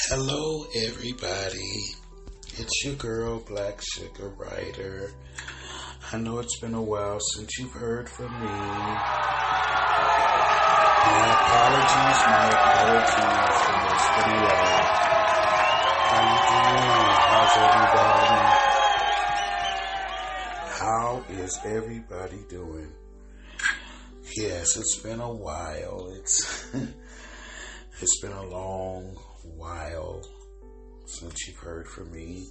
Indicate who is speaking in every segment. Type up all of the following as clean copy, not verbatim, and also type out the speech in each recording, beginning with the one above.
Speaker 1: Hello, everybody. It's your girl, Black Sugar Writer. I know it's been a while since you've heard from me. My apologies. It's been a while. How you doing? How's everybody? How is everybody doing? Yes, it's been a while. It's been a long while since you've heard from me.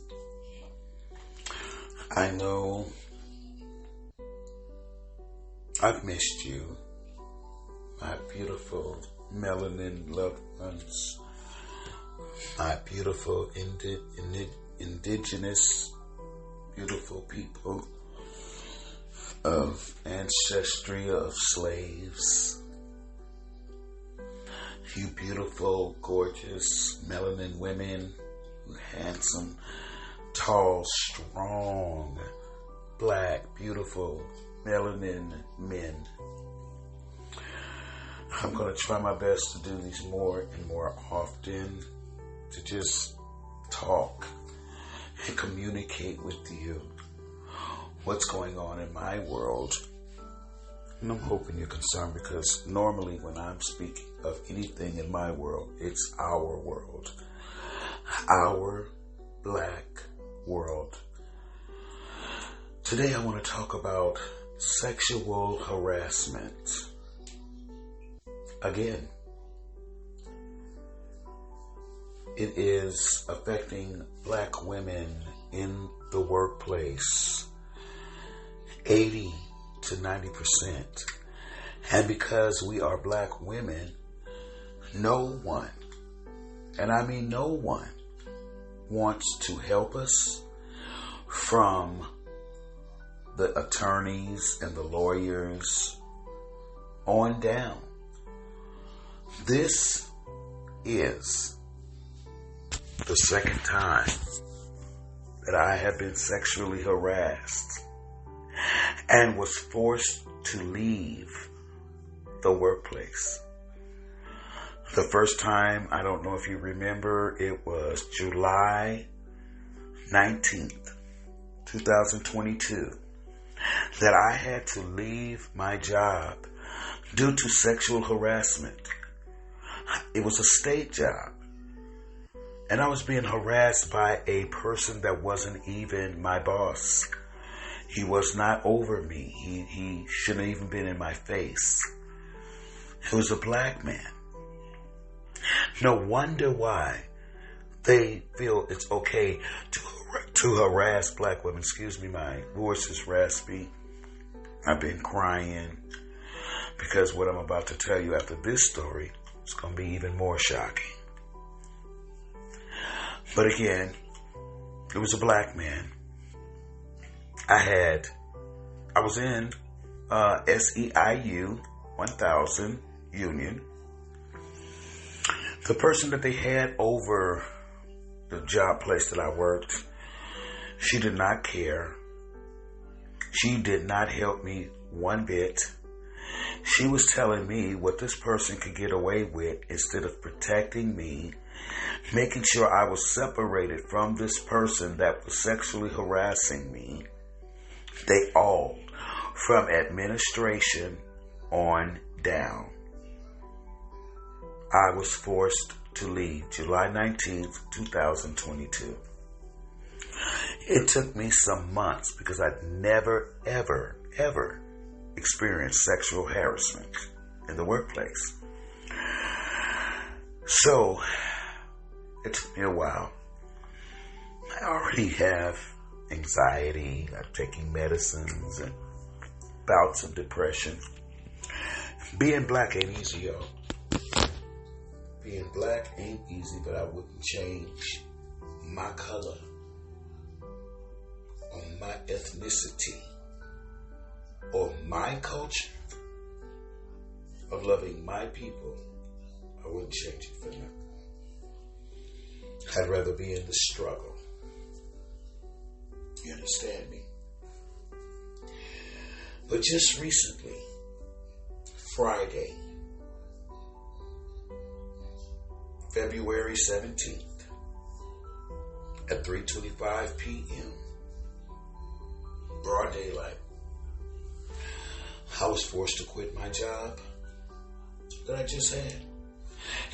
Speaker 1: I know I've missed you, my beautiful melanin loved ones, my beautiful indigenous beautiful people of ancestry of slaves. You beautiful, gorgeous, melanin women, handsome, tall, strong, black, beautiful, melanin men. I'm going to try my best to do these more and more often, to just talk and communicate with you what's going on in my world. And I'm hoping you're concerned, because normally when I'm speaking of anything in my world, it's our world. Our black world. Today I want to talk about sexual harassment. Again, it is affecting black women in the workplace. 80 to 90%. And because we are black women, no one, and I mean no one, wants to help us, from the attorneys and the lawyers on down. This is the second time that I have been sexually harassed and was forced to leave the workplace. The first time, I don't know if you remember, it was July 19th, 2022, that I had to leave my job due to sexual harassment. It was a state job, and I was being harassed by a person that wasn't even my boss. He was not over me. He shouldn't have even been in my face. He was a black man. No wonder why they feel it's okay to harass black women. Excuse me, my voice is raspy. I've been crying because what I'm about to tell you after this story is going to be even more shocking. But again, it was a black man. I was in SEIU 1000 Union. The person that they had over the job place that I worked, she did not care. She did not help me one bit. She was telling me what this person could get away with instead of protecting me, making sure I was separated from this person that was sexually harassing me. They all, from administration on down. I was forced to leave July 19th, 2022. It took me some months because I'd never, ever, ever experienced sexual harassment in the workplace. So, it took me a while. I already have anxiety. I'm taking medicines and bouts of depression. Being black ain't easy, yo. Being black ain't easy, but I wouldn't change my color or my ethnicity or my culture of loving my people. I wouldn't change it for nothing. I'd rather be in the struggle. You understand me? But just recently, Friday, February 17th, at 3:25 p.m. broad daylight. I was forced to quit my job that I just had.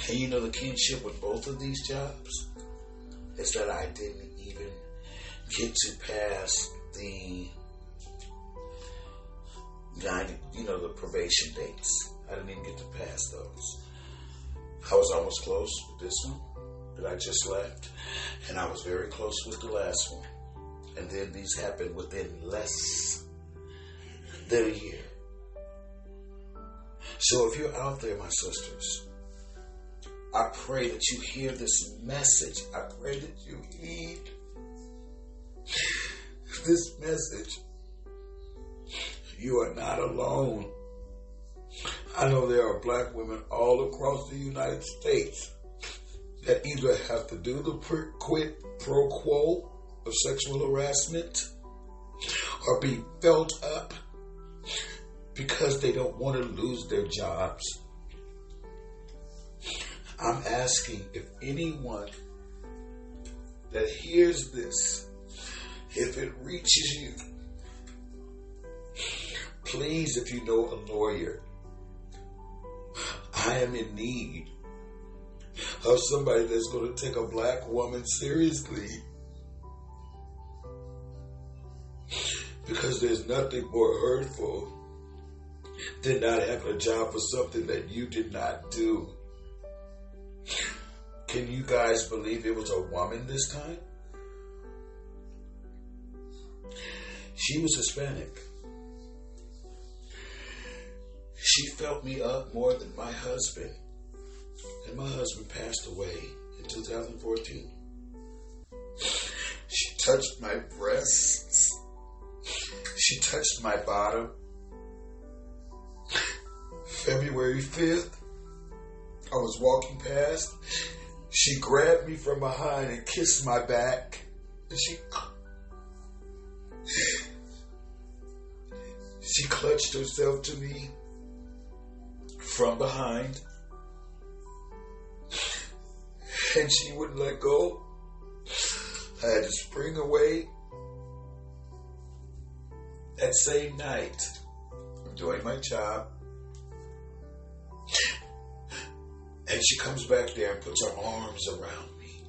Speaker 1: And you know the kinship with both of these jobs is that I didn't even get to pass the the probation dates. I didn't even get to pass those. I was almost close with this one that I just left, and I was very close with the last one. And then these happened within less than a year. So if you're out there, my sisters, I pray that you hear this message. I pray that you heed this message. You are not alone. I know there are black women all across the United States that either have to do the quid pro quo of sexual harassment or be felt up because they don't want to lose their jobs. I'm asking if anyone that hears this, if it reaches you, please, if you know a lawyer, I am in need of somebody that's going to take a black woman seriously. Because there's nothing more hurtful than not having a job for something that you did not do. Can you guys believe it was a woman this time? She was Hispanic. She felt me up more than my husband. And my husband passed away in 2014. She touched my breasts. She touched my bottom. February 5th, I was walking past. She grabbed me from behind and kissed my back. And she clutched herself to me from behind. And she wouldn't let go. I had to spring away. That same night, I'm doing my job. And she comes back there and puts her arms around me.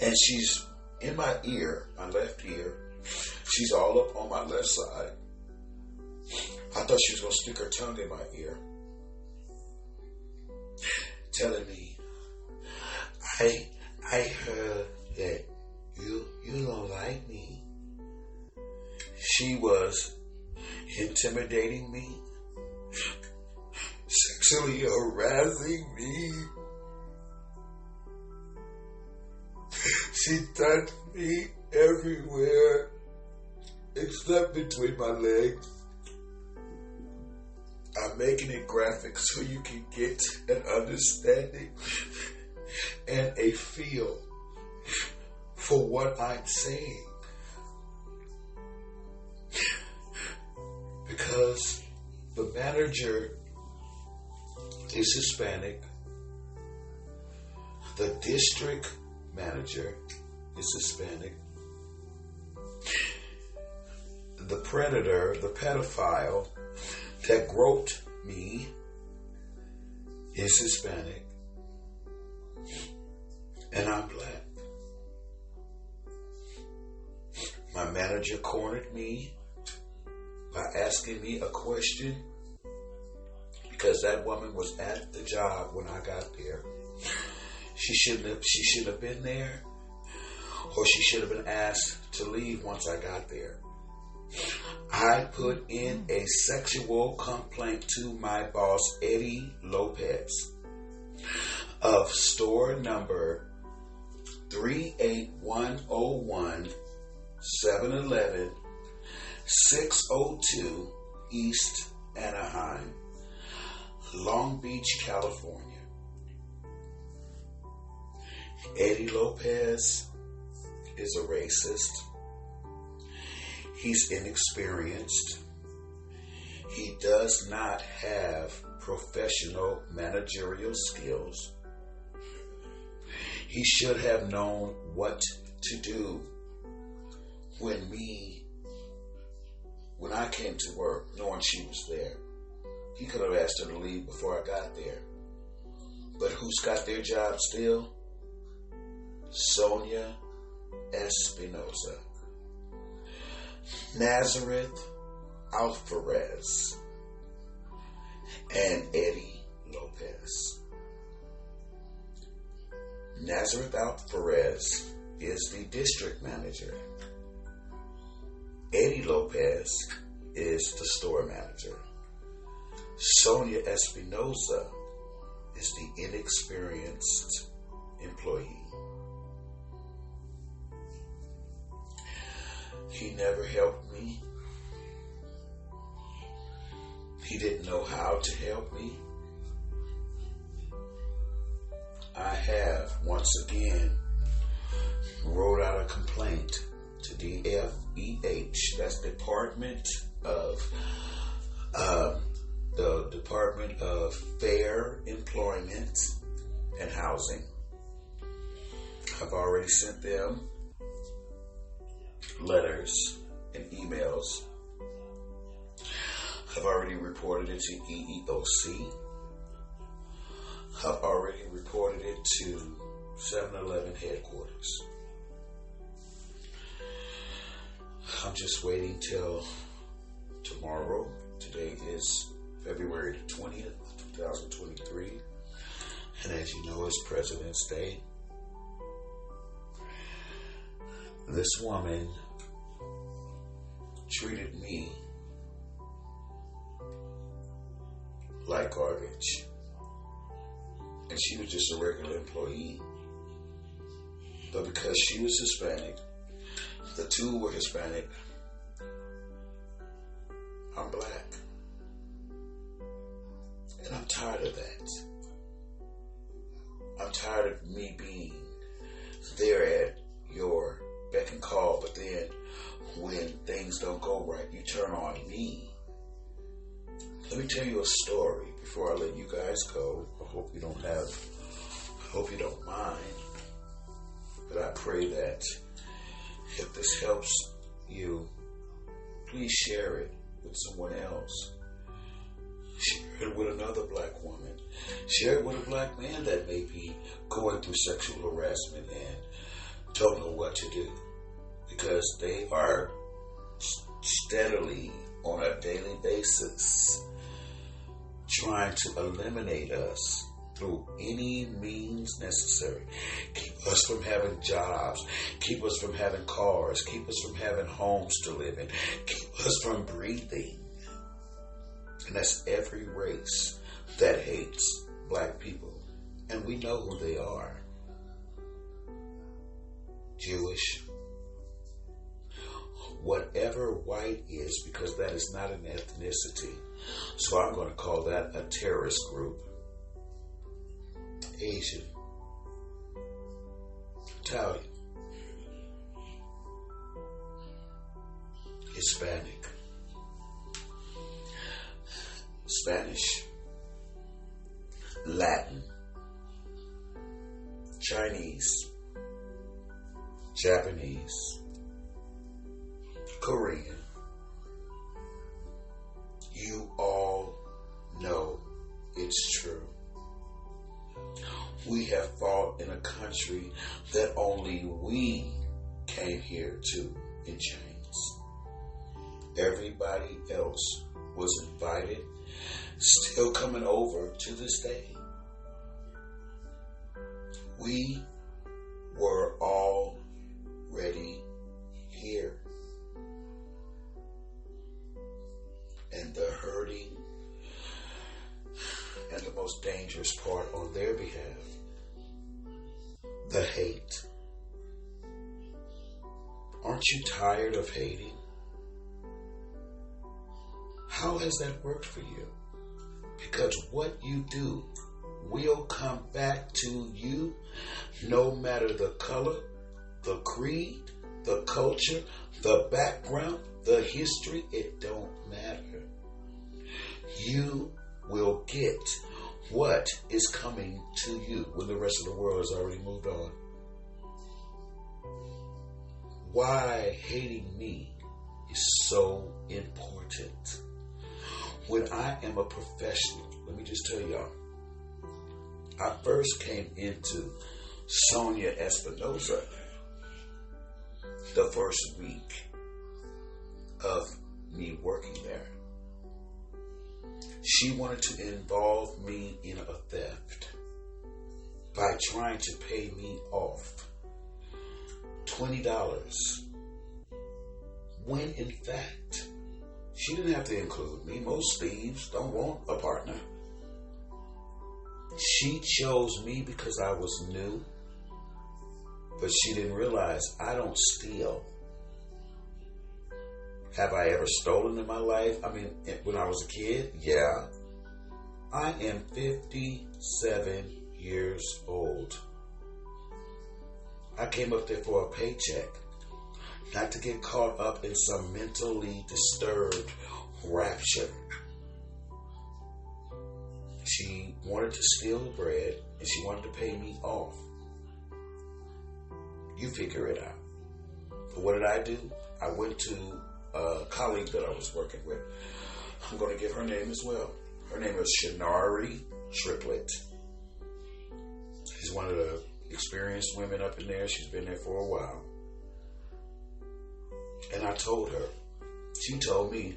Speaker 1: And she's in my ear, my left ear. She's all up on my left side. I thought she was going to stick her tongue in my ear. Telling me, I heard that you don't like me. She was intimidating me, sexually harassing me. She touched me everywhere except between my legs. I'm making it graphic so you can get an understanding and a feel for what I'm saying. Because the manager is Hispanic. The district manager is Hispanic. The predator, the pedophile that groped me is Hispanic. And I'm black. My manager cornered me by asking me a question because that woman was at the job when I got there. She shouldn't have been there, or she should have been asked to leave once I got there. I put in a sexual complaint to my boss, Eddie Lopez, of store number 38101 711 602 East Anaheim, Long Beach, California. Eddie Lopez is a racist. He's inexperienced. He does not have professional managerial skills. He should have known what to do when I came to work, knowing she was there. He could have asked her to leave before I got there. But who's got their job still? Sonia Espinosa, Nazareth Alvarez, and Eddie Lopez. Nazareth Alvarez is the district manager. Eddie Lopez is the store manager. Sonia Espinosa is the inexperienced employee. He never helped me. He didn't know how to help me. I have once again wrote out a complaint to DFEH, that's Department of the Department of Fair Employment and Housing. I've already sent them letters and emails. I've already reported it to EEOC. I've already reported it to 7-Eleven headquarters. I'm just waiting till tomorrow. Today is February the 20th, 2023. And as you know, it's President's Day. This woman treated me like garbage. And she was just a regular employee. But because she was Hispanic, the two were Hispanic, I'm black. And I'm tired of that. I'm tired of me being there at your beck and call, but then when things don't go right, you turn on me. Let me tell you a story before I let you guys go. I hope you don't mind. But I pray that if this helps you, please share it with someone else. Share it with another black woman. Share it with a black man that may be going through sexual harassment and don't know what to do. Because they are steadily, on a daily basis, trying to eliminate us through any means necessary. Keep us from having jobs. Keep us from having cars. Keep us from having homes to live in. Keep us from breathing. And that's every race that hates black people. And we know who they are. Jewish. Whatever white is, because that is not an ethnicity. So I'm going to call that a terrorist group. Asian. Italian. Hispanic. Spanish. Latin. Chinese. Japanese. Korean. You all know it's true. We have fought in a country that only we came here to in chains. Everybody else was invited, still coming over to this day. We were already here. And the hurting and the most dangerous part on their behalf, the hate. Aren't you tired of hating? How has that worked for you? Because what you do will come back to you, no matter the color, the creed, the culture, the background, the history, it don't matter. You will get What is coming to you when the rest of the world has already moved on? Why hating me is so important. When I am a professional, let me just tell y'all, I first came into Sonia Espinosa the first week of me working there. She wanted to involve me in a theft by trying to pay me off $20, when in fact she didn't have to include me. Most thieves don't want a partner. She chose me because I was new, but she didn't realize I don't steal. Have I ever stolen in my life? I mean, when I was a kid, yeah. I am 57 years old. I came up there for a paycheck, not to get caught up in some mentally disturbed rapture. She wanted to steal the bread, and she wanted to pay me off. You figure it out. But what did I do? I went to a colleague that I was working with. I'm going to give her name as well. Her name is Shanari Triplett. She's one of the experienced women up in there. She's been there for a while. And I told her, she told me,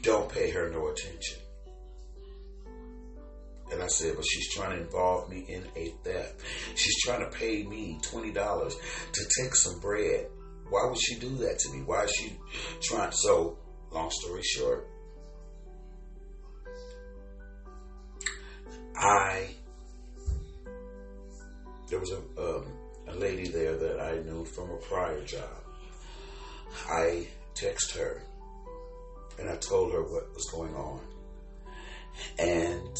Speaker 1: don't pay her no attention. And I said, but she's trying to involve me in a theft. She's trying to pay me $20 to take some bread. Why would she do that to me? Why is she trying? So, long story short, there was a lady there that I knew from a prior job. I texted her and I told her what was going on. And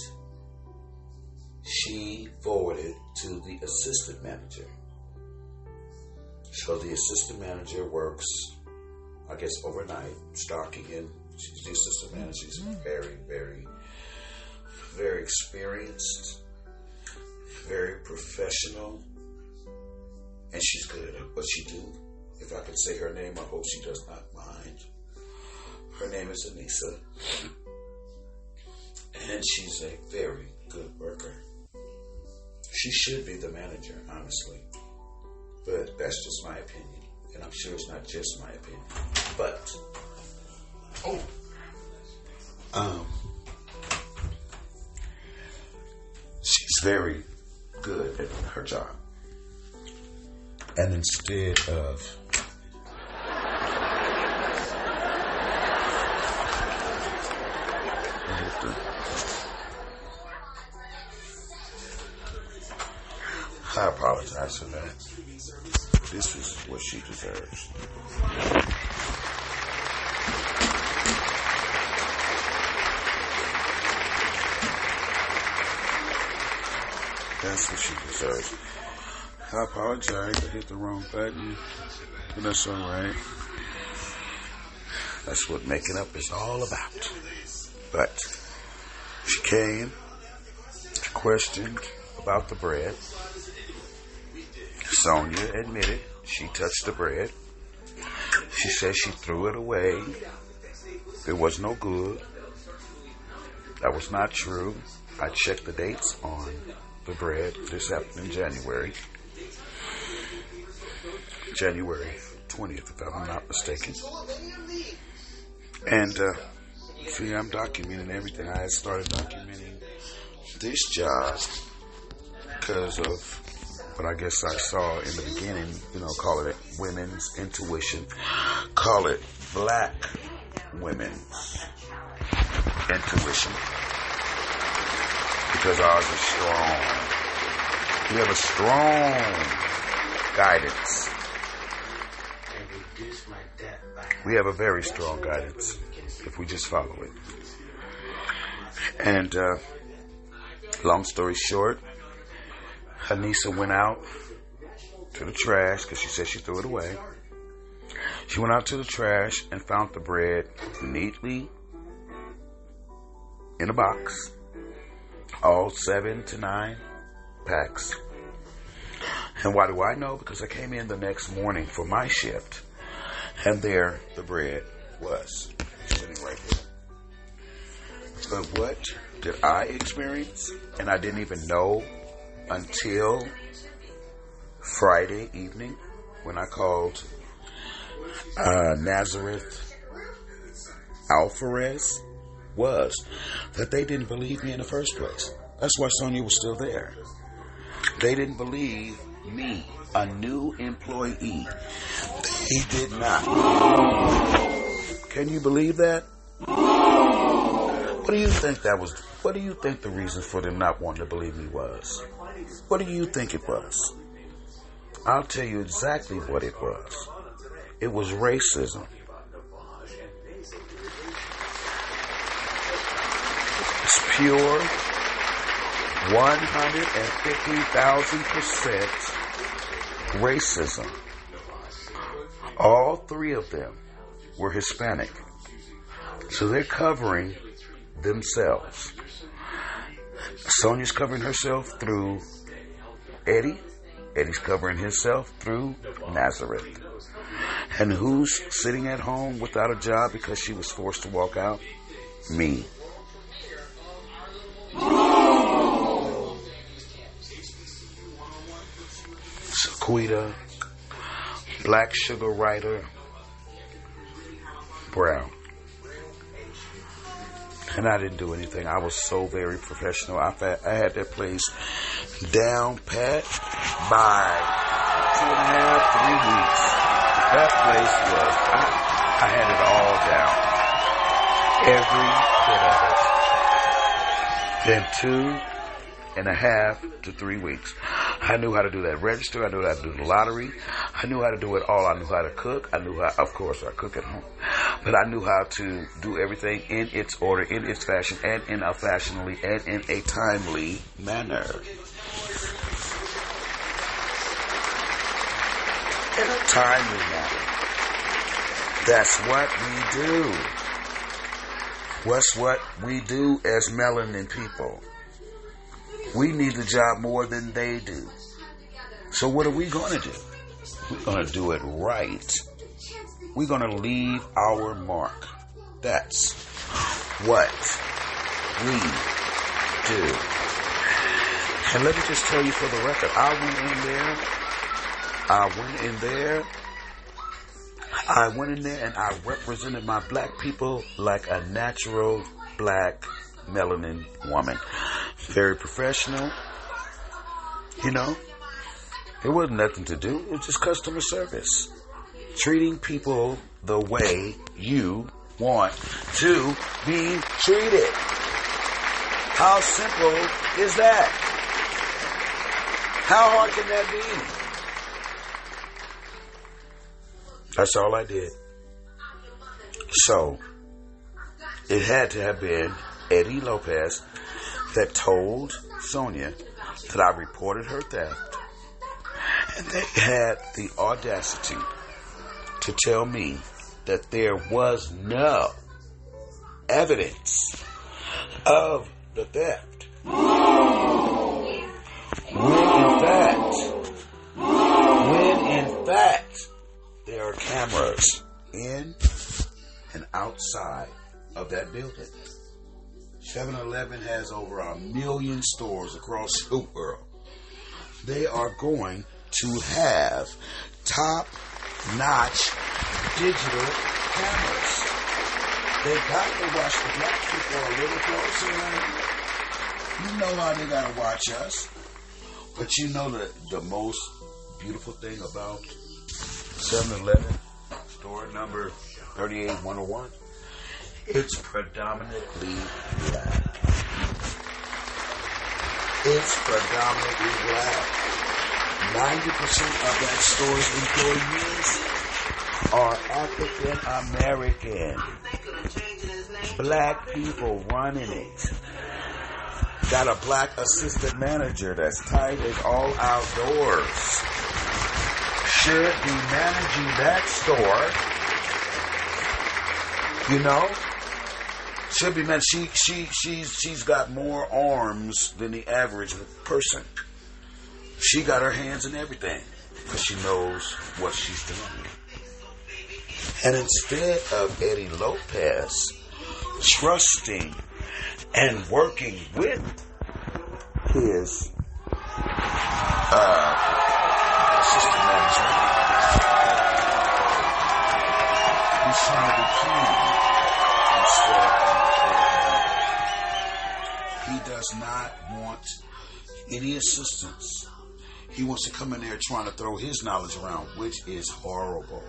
Speaker 1: she forwarded to the assistant manager. So the assistant manager works, I guess, overnight, stocking in. She's the assistant manager. She's very, very, very experienced, very professional, and she's good at what she do. If I could say her name, I hope she does not mind. Her name is Anissa, and she's a very good worker. She should be the manager, honestly. But that's just my opinion. And I'm sure it's not just my opinion. But, she's very good at her job. And instead of I apologize for that. This is what she deserves. That's what she deserves. I apologize. I hit the wrong button. But that's alright. That's what making up is all about. But she came, she questioned about the bread. Sonia admitted she touched the bread. She said she threw it away. It was no good. That was not true. I checked the dates on the bread. This happened in January. January 20th, if I'm not mistaken. And, see, I'm documenting everything. I had started documenting this job because of what I guess I saw in the beginning, call it women's intuition. Call it black women's intuition. Because ours is strong. We have a strong guidance. We have a very strong guidance if we just follow it. And long story short, Anissa went out to the trash because she said she threw it away. She went out to the trash and found the bread neatly in a box, all 7 to 9 packs. And why do I know? Because I came in the next morning for my shift, and there the bread was sitting right there. But what did I experience? And I didn't even know until Friday evening when I called Nazareth Alvarez, was that they didn't believe me in the first place. That's why Sonia was still there. They didn't believe me, a new employee. They did not. Can you believe that? What do you think that was? What do you think the reason for them not wanting to believe me was? What do you think it was? I'll tell you exactly what it was. It was racism. It's pure 150,000% racism. All 3 of them were Hispanic. So they're covering themselves. Sonia's covering herself through Eddie. Eddie's covering himself through Nazareth. And who's sitting at home without a job because she was forced to walk out? Me. Sequita, Black Sugar Writer, Brown. And I didn't do anything. I was so very professional. I had that place down pat by 2.5, 3 weeks. That place was, I had it all down. Every bit of it. Then 2.5 to 3 weeks. I knew how to do that register. I knew how to do the lottery. I knew how to do it all. I knew how to cook. I knew how, of course, I cook at home. But I knew how to do everything in its order, in its fashion, and in a fashionably and in a timely manner. In a timely manner. That's what we do. What's what we do as melanin people. We need the job more than they do. So what are we going to do? We're going to do it right. We're going to leave our mark. That's what we do. And let me just tell you for the record, I went in there and I represented my black people like a natural black melanin woman. Very professional. You know, it wasn't nothing to do. It was just customer service. Treating people the way you want to be treated. How simple is that? How hard can that be? That's all I did. So, it had to have been Eddie Lopez that told Sonia that I reported her theft. And they had the audacity to tell me that there was no evidence of the theft. When in fact, there are cameras in and outside of that building. 7-Eleven has over 1 million stores across the world. They are going to have top-notch digital cameras. They got to watch the black people a little closer. You know how they got to watch us. But you know the most beautiful thing about 7-Eleven, store number 38101? It's predominantly black. It's predominantly black. 90% of that store's employees are African American. Black people running it. Got a black assistant manager that's tight as all outdoors. Should be managing that store. You know? She'll be man. She's got more arms than the average person. She got her hands in everything because she knows what she's doing. And instead of Eddie Lopez trusting and working with his assistant management, he's trying to be clean instead of he does not want any assistance. He wants to come in there trying to throw his knowledge around, which is horrible.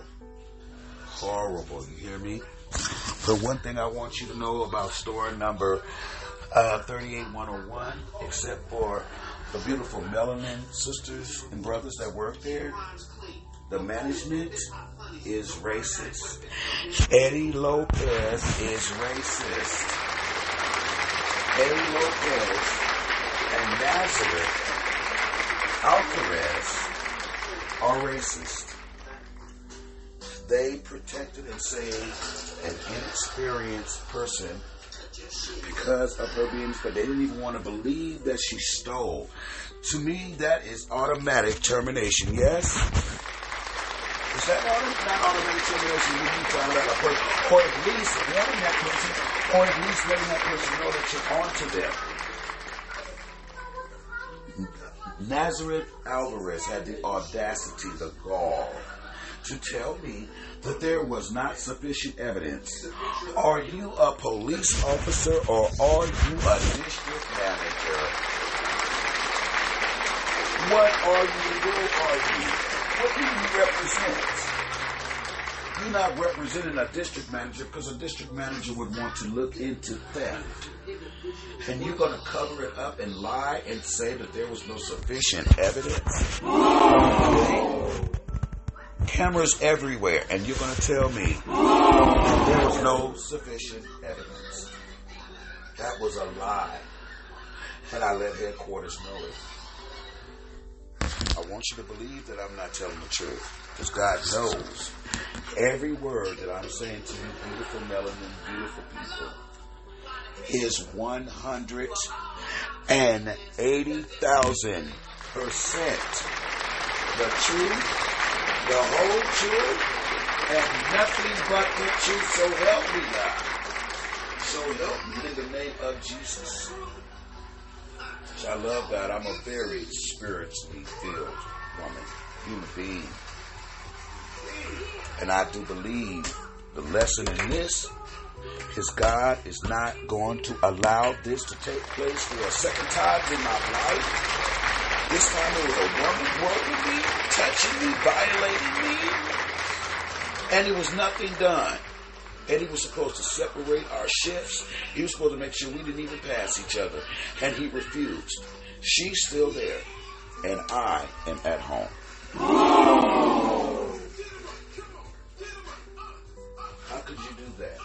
Speaker 1: Horrible, you hear me? But one thing I want you to know about store number 38101, except for the beautiful melanin sisters and brothers that work there, the management is racist. Eddie Lopez is racist. Eddie Lopez and Nazareth Alvarez are racist. They protected and saved an inexperienced person because of her being, but they didn't even want to believe that she stole. To me, that is automatic termination, yes? Is that not automatic termination when you found out a person, or at least warning that person, or at least letting that person know that you're onto them? Nazareth Alvarez had the audacity, the gall, to tell me that there was not sufficient evidence. Are you a police officer or are you a district manager? What are you? Where are you? What do you represent? You're not representing a district manager because a district manager would want to look into theft. And you're going to cover it up and lie and say that there was no sufficient evidence? Cameras everywhere, and you're going to tell me there was no sufficient evidence. That was a lie. And I let headquarters know it. I want you to believe that I'm not telling the truth, because God knows every word that I'm saying to you, beautiful melanin, beautiful people, is 180,000% the truth, the whole truth, and nothing but the truth. So help me, God. So help me in the name of Jesus. I love God. I'm a very spiritually filled woman, human being. And I do believe the lesson in this is God is not going to allow this to take place for a second time in my life. This time it was a woman working me, touching me, violating me, and it was nothing done. And he was supposed to separate our shifts. He was supposed to make sure we didn't even pass each other. And he refused. She's still there. And I am at home. How could you do that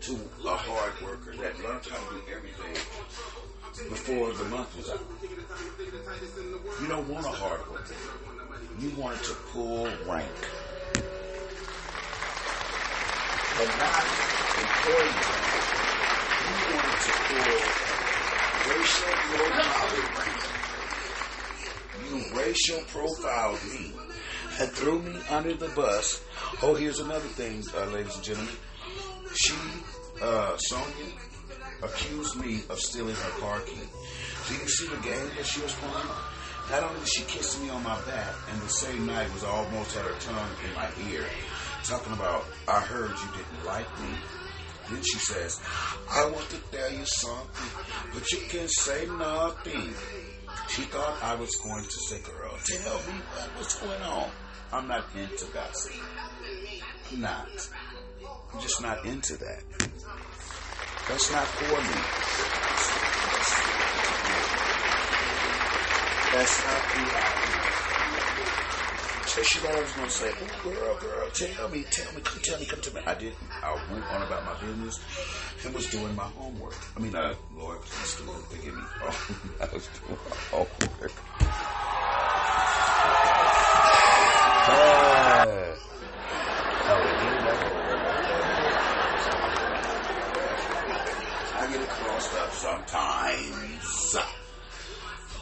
Speaker 1: to a hard worker that learned how to do everything before the month was out? You don't want a hard worker. You wanted to pull rank. But not employee rank. You wanted to pull racial profiling. You racial profiled me and threw me under the bus. Oh, here's another thing, ladies and gentlemen. She, Sonia, accused me of stealing her car key. Do you see the game that she was playing? Not only did she kiss me on my back, and the same night was almost had her tongue in my ear, talking about, I heard you didn't like me. Then she says, I want to tell you something, but you can't say nothing. She thought I was going to say, girl, tell me what's going on. I'm not into gossip. I'm not. I'm just not into that. That's not for me. That's not who I am. So she thought I was going to say, oh, girl, tell me, come to me. I didn't. I went on about my business and was doing my homework. I mean, Lord, please forgive me. Oh, I was doing my homework.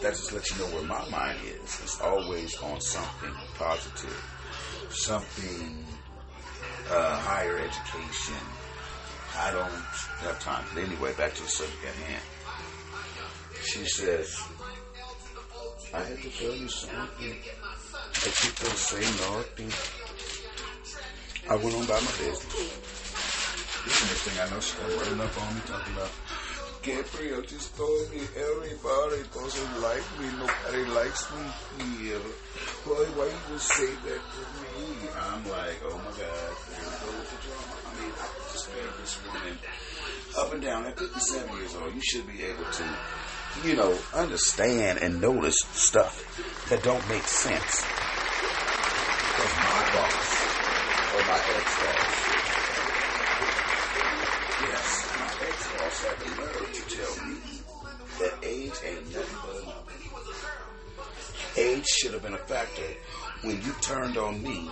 Speaker 1: that just lets you know where my mind is. It's always on something positive, something higher education. I don't have time. But anyway, back to the subject at hand. She says, I had to tell you something. But you don't say nothing. I went on about my business. This next thing I know, she's going to run up on me talking about, Gabriel just told me everybody doesn't like me. Nobody likes me here. Boy, why you just say that to me? I'm like, oh my God, there we go with the drama. I mean, I could just bear this woman up and down. At 57 years old, you should be able to, you know, understand and notice stuff that don't make sense. Because my boss, or my ex-boss, yes, my ex-boss had the nerve to tell me that age ain't nothing but a number. Age should have been a factor when you turned on me.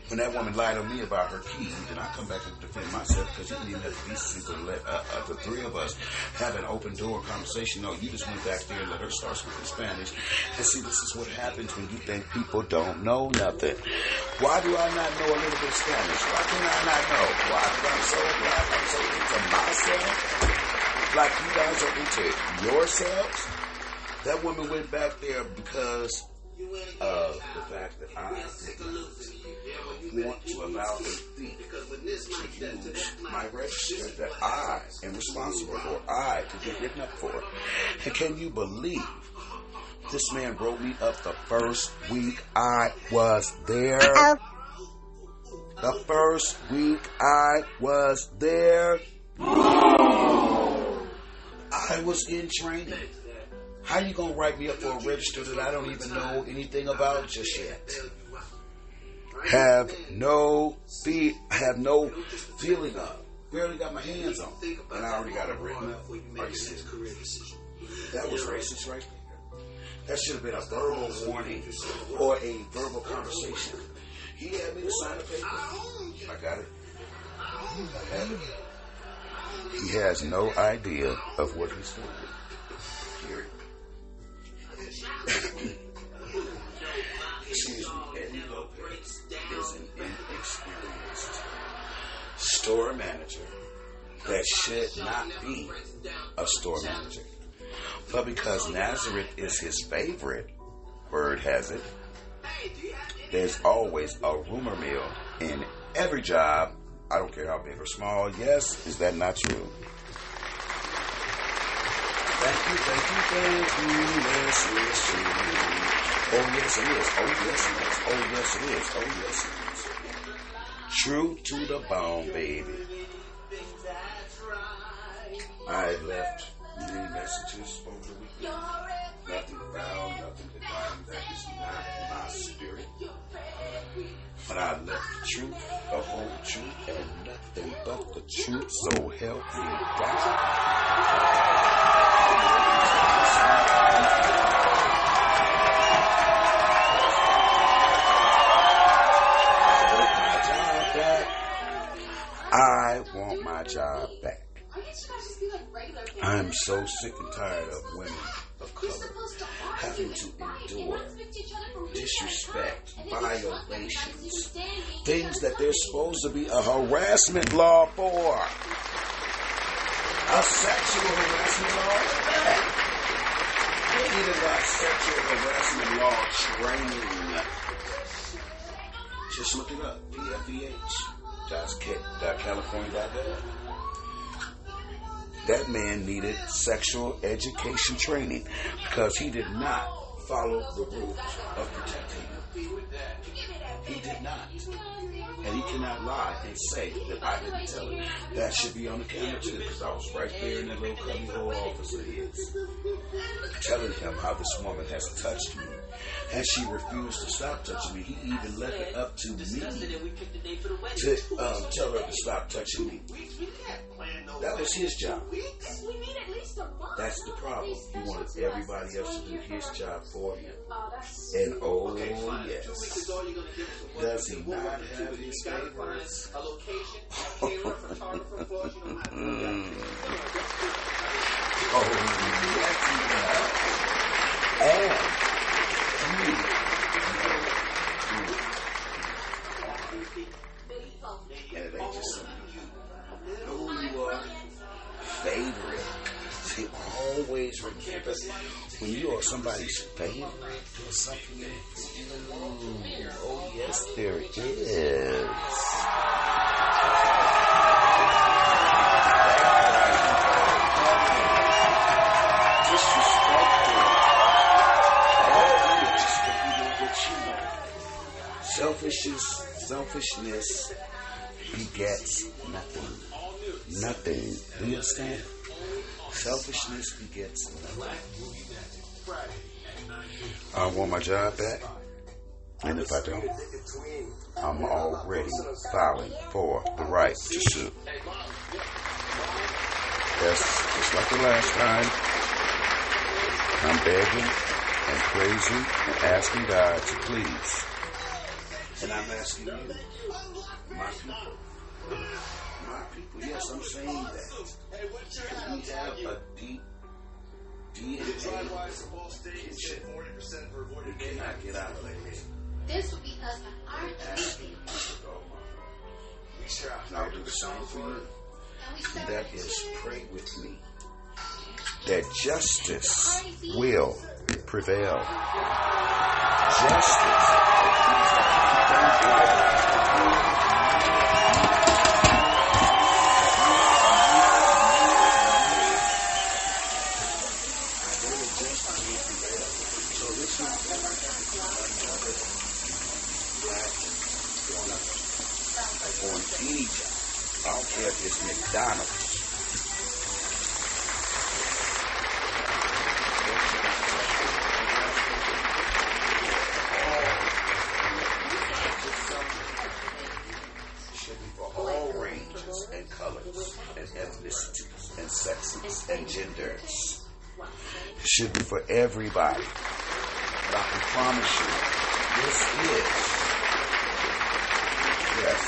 Speaker 1: When that woman lied on me about her keys, and I come back and defend myself because you didn't even have the decency to let the three of us have an open door conversation. No, you just went back there and let her start speaking Spanish. And see, this is what happens when you think people don't know nothing. Why do I not know a little bit of Spanish? Why can I not know? Why? Because I'm so black, I'm so into myself. Like you guys are into yourselves. That woman went back there because of the fact that I didn't want to allow a thief to use my register that I am responsible for, I to get written up for. And can you believe this man wrote me up the first week I was there? The first week I was there, I was in training. How you gonna write me up for a register that I don't even know anything about just yet? Have no feeling of. Barely got my hands on, and I already got it written up. Are you serious? That was racist right there. That should have been a verbal warning or a verbal conversation. He had me to sign a paper. I got it. I have it. He has no idea of what he's doing. Period. Excuse me, Eddie Lopez is an inexperienced store manager that should not be a store manager. But because Nazareth is his favorite, word has it, there's always a rumor mill in every job. I don't care how big or small. Yes, is that not true? Thank you. Yes, true. Oh, yes, it is. Oh, yes, it is. Oh, yes, it is. Oh, yes, it is. True to the bone, baby. I left many messages over the weekend. Nothing foul, nothing divine. That is not my spirit. But I left the truth, the whole truth, and nothing but the truth. So help me God. I want my job back. I'm so sick and tired of women of color having to endure disrespect, violations, things that they're supposed to be a harassment law for. A sexual harassment law is bad. They even got sexual harassment law training. Just look it up. PFEH.California.gov. That man needed sexual education training because he did not follow the rules of protecting him. He did not. And he cannot lie and say that I didn't tell him. That should be on the camera too, because I was right there in that little cubbyhole office of his, telling him how this woman has touched me. And she refused to stop touching me. He even left it up to me to tell her to stop touching me. That was his job. That's the problem. He wanted everybody else to do his job for him. And oh yes, does he not have his favorites? Oh yes, he does. And always remember when you are somebody's favorite, there's something in it for you. Oh, yes, there is. Selfishness begets nothing. Nothing. Do you understand? Selfishness begets nothing. I want my job back. And if I don't, I'm already filing for the right to sue. Yes, just like the last time, I'm begging and praising and asking God to please. And I'm asking you, my people, yes, I'm saying that. We have a deep DNA kinship. We cannot get out of it.
Speaker 2: This would be us aren't sleeping.
Speaker 1: And I'll do the same for you. And that is, pray with me that justice will prevail. Justice. On any job. I don't care if it's McDonald's. It should be for all ranges and colors and ethnicities and sexes and genders. It should be for everybody. But I can promise you, this is. Yes.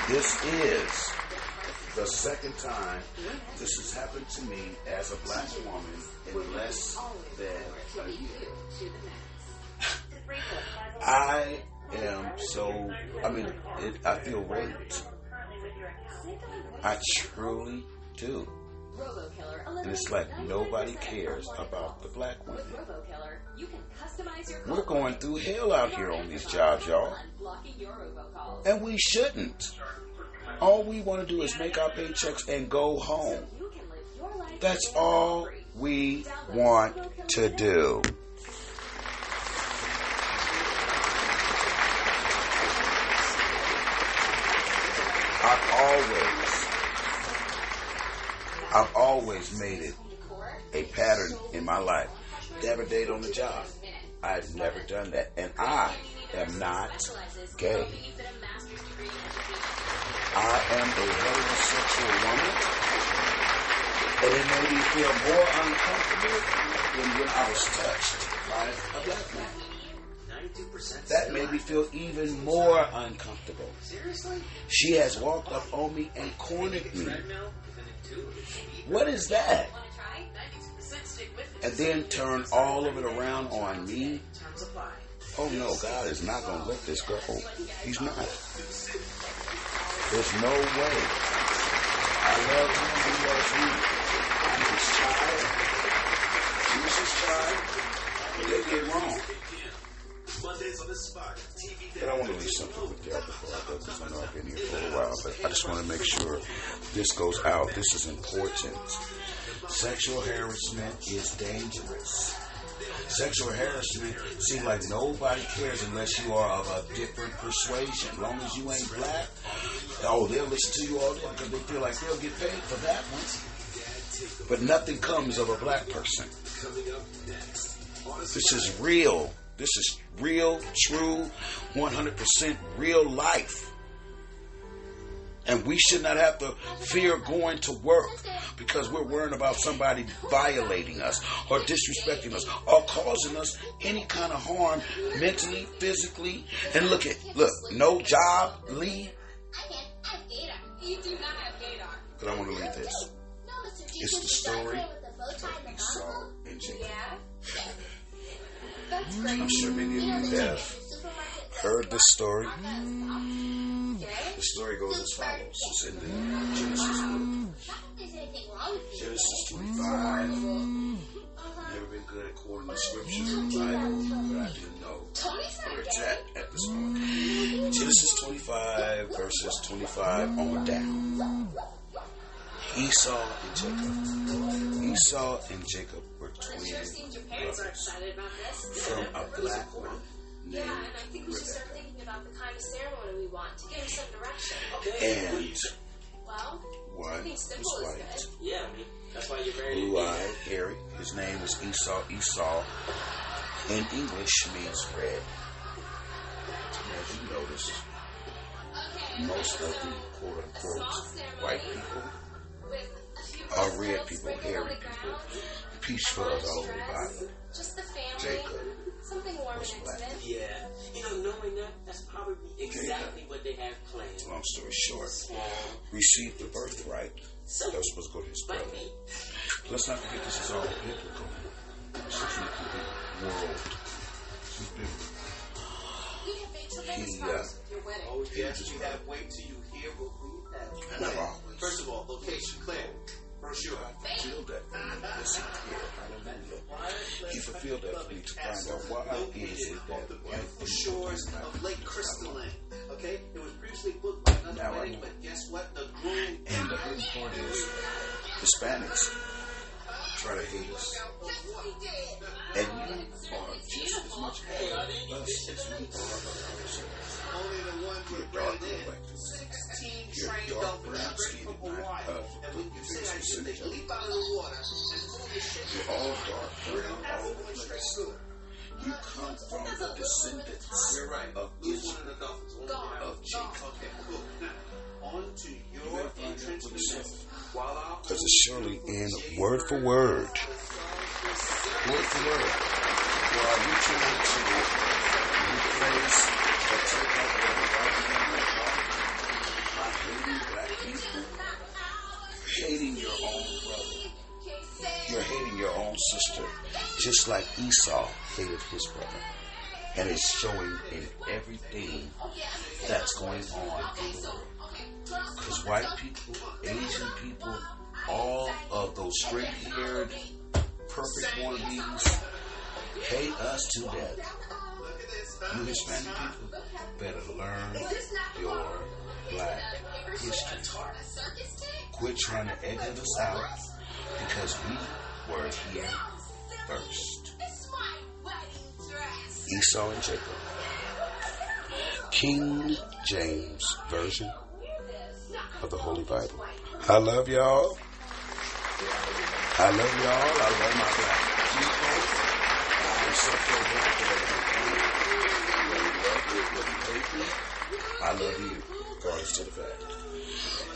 Speaker 1: This is the second time this has happened to me as a black woman in less than a year. I feel raped. I truly do. And it's like nobody cares about the black women. We're going through hell out here on these jobs, y'all. And we shouldn't. All we want to do is make our paychecks and go home. That's all we want to do. I've always made it a pattern in my life. Never date on the job. I've never done that. And I am not gay. I am a heterosexual woman. And it made me feel more uncomfortable than when I was touched by a black man. That made me feel even more uncomfortable. She has walked up on me and cornered me. What is that? And then turn all of it around on me. Oh no, God is not going to let this go. He's not. There's no way. I love him, he loves me. I'm his child. She's his child. But they get wrong. But I want to leave something with y'all before I go, because I know I've been here for a while, but I just want to make sure this goes out. This is important. Sexual harassment is dangerous. Sexual harassment seems like nobody cares unless you are of a different persuasion. As long as you ain't black, they'll listen to you all day because they feel like they'll get paid for that one. But nothing comes of a black person. This is real. This is real, true, 100% real life. And we should not have to fear going to work because we're worrying about somebody violating us or disrespecting us or causing us any kind of harm mentally, physically. And look, no job, leave. But I want to leave this. It's the story of Esau and Jacob. I'm sure many of you have heard this story. The story goes as follows. It's in the Genesis book. Genesis 25. Never been good at quoting the scriptures in the Bible, but I do know where it's at this point. Genesis 25, verses 25 on down. Esau and Jacob. Esau and Jacob were twin brothers from a black woman named
Speaker 3: and I think we should start thinking about the kind of ceremony we want to give us some direction.
Speaker 1: And
Speaker 3: Well,
Speaker 1: one was white.
Speaker 4: Yeah, that's why you're very
Speaker 1: Blue-eyed, hairy. His name was Esau. Esau in English means red. As you notice, most of the quote-unquote white people are red people, hairy people. Peach fuzz all over the body.
Speaker 3: Just the family.
Speaker 1: Jacob
Speaker 3: Something warm
Speaker 1: was
Speaker 3: and
Speaker 1: black.
Speaker 3: intimate.
Speaker 4: Yeah. Knowing that, that's probably exactly what they have planned.
Speaker 1: Long story short,
Speaker 4: Small.
Speaker 1: received the birthright. That was supposed to go to his brother. Let's not forget this is all biblical. This is the world. This is biblical.
Speaker 3: You have made tremendous
Speaker 1: He,
Speaker 3: progress with your wedding.
Speaker 5: Oh, yes, we have. Wait till you hear what we have.
Speaker 1: And I've always
Speaker 5: First of all, location clear. Brochure.
Speaker 1: fulfilled that for me. Yes, he did. Hallelujah. He fulfilled that for me to find out why is it that
Speaker 5: the
Speaker 1: white
Speaker 5: beautiful
Speaker 1: people
Speaker 5: shores
Speaker 1: do not
Speaker 5: of Lake
Speaker 1: love.
Speaker 5: Crystalline. Okay? It was previously booked by another
Speaker 1: Now I
Speaker 5: wedding,
Speaker 1: know.
Speaker 5: but guess what? The groom
Speaker 1: And the good part is, Hispanics try to hate us. And you are just as much bad us as we are ourselves.
Speaker 5: only the ones
Speaker 1: You're
Speaker 5: with
Speaker 1: dark
Speaker 5: red in.
Speaker 1: complected.
Speaker 5: 16
Speaker 1: You're
Speaker 5: trained
Speaker 1: dark
Speaker 5: dolphins
Speaker 1: brown
Speaker 5: straight
Speaker 1: skin
Speaker 5: from
Speaker 1: and not
Speaker 5: Hawaii.
Speaker 1: of
Speaker 5: And when you say I
Speaker 1: the
Speaker 5: should, they
Speaker 1: percentage.
Speaker 5: leap out of the water and pull the shit.
Speaker 1: You're all dark brown all over the place. You come from the descendants
Speaker 5: You're right.
Speaker 1: of
Speaker 5: Lose
Speaker 1: Israel,
Speaker 5: one of the dolphins.
Speaker 1: of Jacob.
Speaker 5: Okay, cool. Now, on to
Speaker 1: You
Speaker 5: your
Speaker 1: better find out
Speaker 5: entrance
Speaker 1: for
Speaker 5: music.
Speaker 1: yourself.
Speaker 5: While our
Speaker 1: Because it's surely in word for word. Word for word. While you trying to replace or take out the white people by hating black people, hating your own brother, you're hating your own sister, just like Esau hated his brother. And it's showing in everything that's going on in the world. Because white people, Asian people, all of those straight-haired, perfect wannabes hate us to death. You Hispanic people better learn your black history. Quit trying to exit us out because we were here first. Esau and Jacob. King James Version of the Holy Bible. I love y'all. I love y'all. I love my black people. I'm so black that I love you, regardless to the fact.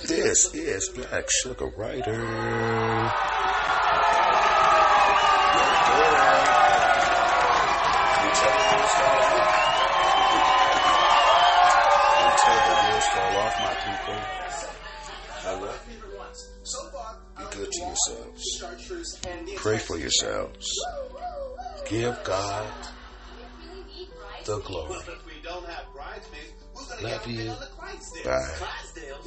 Speaker 1: This is Black Sugar Rider. Until the wheels fall off, my people. I love you. Be good to yourselves. Pray for yourselves. Give God the glory.
Speaker 5: If we don't have bridesmaids, who's gonna
Speaker 1: Love
Speaker 5: get
Speaker 1: you.
Speaker 5: on the Clydesdale?
Speaker 1: Bye.
Speaker 5: Clydesdale?